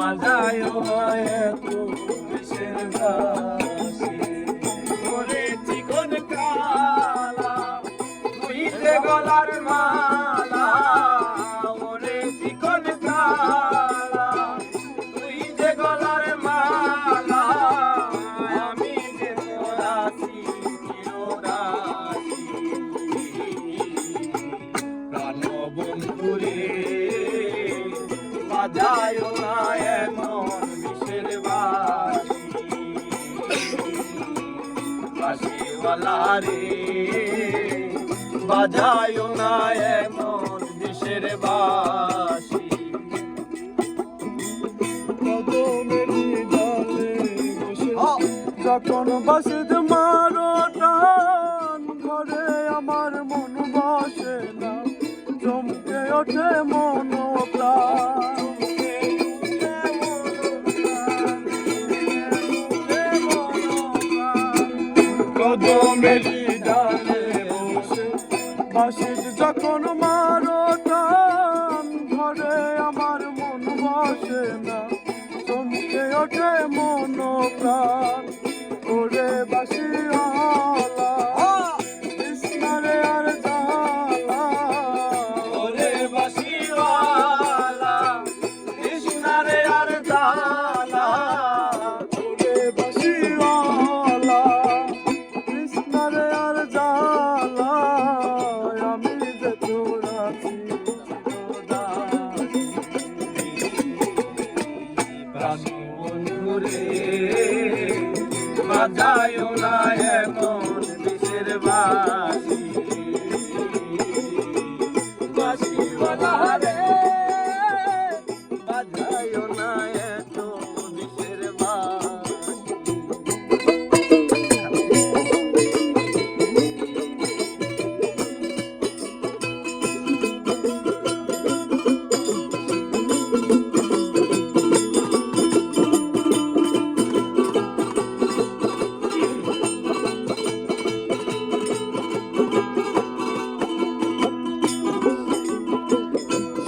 বাজায় এত কিসের বাঁশি ওরে চিকন কালা তুই যে গলার মালা ওরে চিকন কালা তুই যে গলার মালা আমি যে তোরাছি চিরদাসী প্রাণ বন্ধুরে বাজায় না এমন বিষের বাঁশি বাঁশিওয়ালা রে বাজায় না এমন বিষের বাঁশি কদমেরই ডালে বসে যখন বাঁশির মারো টান ঘরে আমার মন বসে না চমকে ওঠে মন প্রাণ কদমেরই ডালে বসে বাঁশির যখন মারো টান ঘরে আমার মন বসে না চমকে ওঠে মন প্রাণ ওরে বাঁশিওয়ালা কৃষ্ণারে আর জালা ওরে বাঁশিওয়ালা কৃষ্ণারে আর জালা ওরে বাঁশিওয়ালা কৃষ্ণারে আর জালা আমি যে তোর আছি প্রাণ বন্ধুরে বাজায় না এমন বিষের বাঁশি বাঁশিওয়ালা রে বাজায় না এত বিষের বাঁশি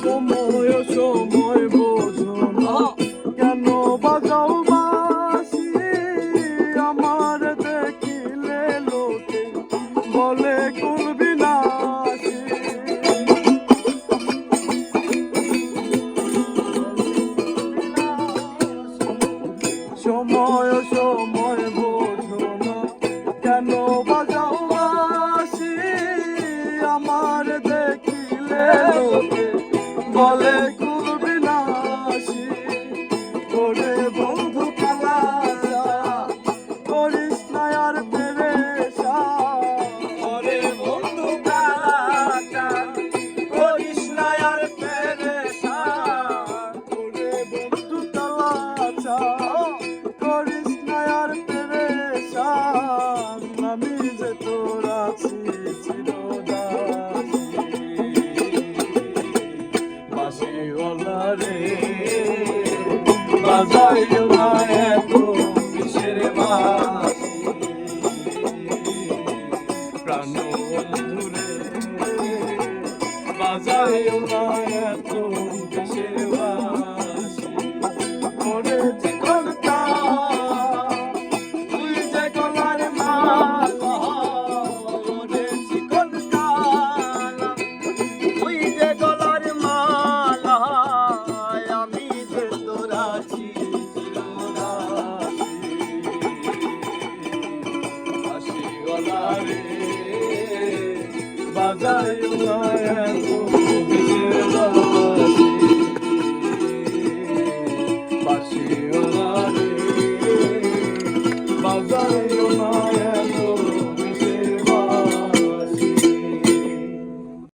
সময় সময় বোঝো না কেন বাজাও বাঁশি আমার দেখিলে লোকে বলে করবি নাশি সময় সময় বোঝো না কেন বাজাও বাঁশি আমার দেখিলে লোকে বলে করবি নাশি ওরে বন্ধু কালা করিস না আর পেরেশা ওরে বন্ধু কালা করিস না আর পেরেশান ওরে বন্ধু কালা করিস না আর পেরেশান আমি যে তোর আছি চিরদাসী বাঁশিওয়ালা রে বাজায় না এত বিষের বাঁশি প্রাণ বন্ধুরে বাজায় না এত দেশের বাঁশি ওরে চিকন তুই যে গলার মালা ওরে চিকন কালা তুই যে গলার মালা আমি যে তোর আছি চিরদাসী বাঁশিওয়ালা রে বাজায় না এত